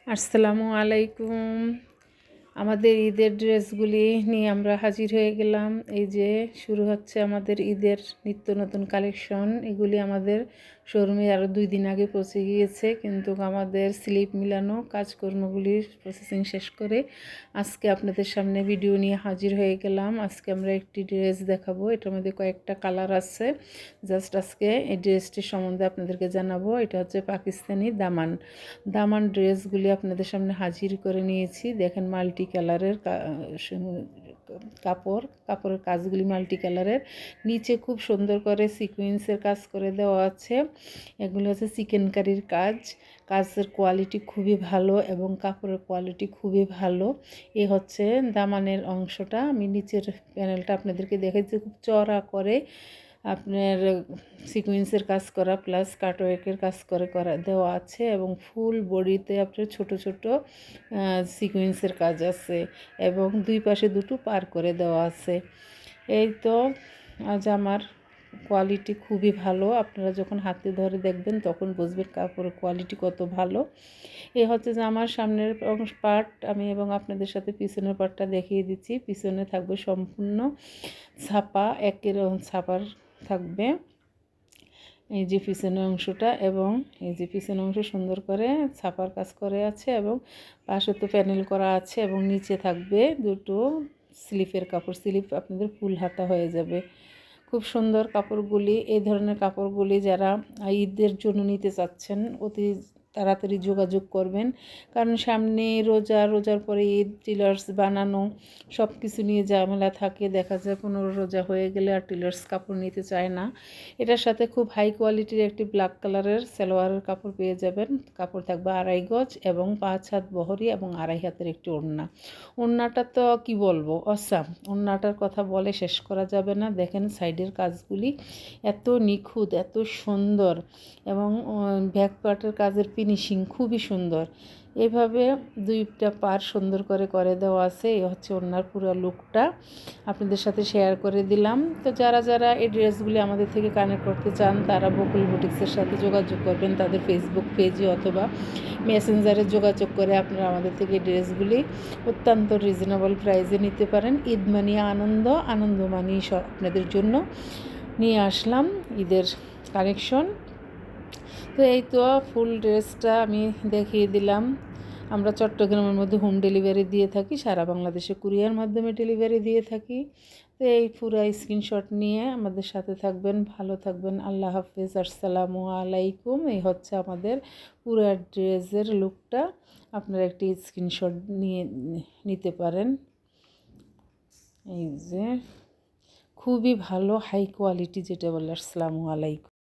আসসালামু আলাইকুম। আমাদের ঈদের ড্রেসগুলি নিয়ে আমরা হাজির হয়ে গেলাম। এই যে শুরু হচ্ছে আমাদের ঈদের নিত্য নতুন কালেকশন। এগুলি আমাদের শোরুমে আরও 2 দিন আগে পৌঁছে গিয়েছে, কিন্তু আমাদের স্লিপ মিলানো কাজকর্মগুলি প্রসেসিং শেষ করে আজকে আপনাদের সামনে ভিডিও নিয়ে হাজির হয়ে গেলাম। আজকে আমরা একটি ড্রেস দেখাবো। এটার মধ্যে কয়েকটা কালার আছে। জাস্ট আজকে এই ড্রেসটির সম্বন্ধে আপনাদেরকে জানাবো। এটা হচ্ছে পাকিস্তানি দামান ড্রেসগুলি আপনাদের সামনে হাজির করে নিয়েছি। দেখেন মাল্টি কালারের কাপড়ের কাজগুলি মাল্টি কালারের। নিচে খুব সুন্দর করে সিকোয়েন্সের কাজ করে দেওয়া আছে। এগুলো হচ্ছে চিকেন কারির কাজের কোয়ালিটি খুবই ভালো এবং কাপড়ের কোয়ালিটি খুবই ভালো। এ হচ্ছে দামানের অংশটা। আমি নিচের প্যানেলটা আপনাদেরকে দেখাচ্ছি। খুব চড়া করে আপনার সিকোয়েন্সের কাজ করা প্লাস কাটওয়ার্কের কাজ করা দেওয়া আছে এবং ফুল বডিতে আপনার ছোট ছোট সিকোয়েন্সের কাজ আছে এবং দুই পাশে দুটো পার করে দেওয়া আছে। এই তো জামার কোয়ালিটি খুবই ভালো। আপনারা যখন হাতে ধরে দেখবেন তখন বুঝবেন কাপড়ের কোয়ালিটি কত ভালো। এ হচ্ছে যে আমার সামনের পার্ট আমি এবং আপনাদের সাথে পিছনের পার্টটা দেখিয়ে দিচ্ছি। পিছনে থাকবে সম্পূর্ণ ছাপা, একের ছাপার থাকবে এই যে পিছনের অংশটা, এবং এই যে পিছনের অংশ সুন্দর করে ছাপার কাজ করে আছে এবং পাশে তো প্যানেল করা আছে এবং নিচে থাকবে দুটো স্লিপের কাপড়। স্লিপ আপনাদের ফুল হাতা হয়ে যাবে। খুব সুন্দর কাপড়গুলি। এই ধরনের কাপড়গুলি যারা ঈদের জন্য নিতে চাচ্ছেন অতি তাড়াতাড়ি যোগাযোগ করবেন, কারণ সামনে রোজার পরে ঈদ, টিলার্স বানানো সব কিছু নিয়ে ঝামেলা থাকে। দেখা যায় 15 রোজা হয়ে গেলে আর টিলার্স কাপড় নিতে চায় না। এটার সাথে খুব হাই কোয়ালিটির একটি ব্ল্যাক কালারের সালোয়ারের কাপড় পেয়ে যাবেন। কাপড় থাকবে 2.5 গজ এবং 5 হাত বহরি এবং 2.5 হাতের একটি ওড়না। ওড়নাটা তো কি বলবো, অসাম। ওড়নাটার কথা বলে শেষ করা যাবে না। দেখেন সাইডের কাজগুলি এত নিখুঁত, এত সুন্দর এবং ব্যাক পার্টের কাজের ফিনিশিং খুবই সুন্দর। এভাবে দুইটা পার সুন্দর করে দেওয়া আছে। এই হচ্ছে ওড়নার পুরো লুকটা আপনাদের সাথে শেয়ার করে দিলাম। তো যারা এই ড্রেসগুলি আমাদের থেকে কানেক্ট করতে চান তারা বকুল বুটিক্সের সাথে যোগাযোগ করবেন, তাদের ফেসবুক পেজে অথবা মেসেঞ্জারে যোগাযোগ করে আপনারা আমাদের থেকে ড্রেসগুলি অত্যন্ত রিজনেবল প্রাইসে নিতে পারেন। ঈদ মানিয়ে আনন্দ মানিয়ে আপনাদের জন্য নিয়ে আসলাম ঈদের কালেকশন। তো এই তো ফুল ড্রেসটা আমি দেখিয়ে দিলাম। আমরা চট্টগ্রামের মধ্যে হোম ডেলিভারি দিয়ে থাকি, সারা বাংলাদেশে কুরিয়ার মাধ্যমে ডেলিভারি দিয়ে থাকি। তো এই পুরো স্ক্রিনশট নিয়ে আমাদের সাথে থাকবেন, ভালো থাকবেন। আল্লাহ হাফেজ, আসসালামু আলাইকুম। এই হচ্ছে আমাদের পুরো ড্রেসের লুকটা। আপনারা একটি স্ক্রিনশট নিয়ে নিতে পারেন। এই যে খুবই ভালো হাই কোয়ালিটি যেটা বলে। আসসালামু আলাইকুম।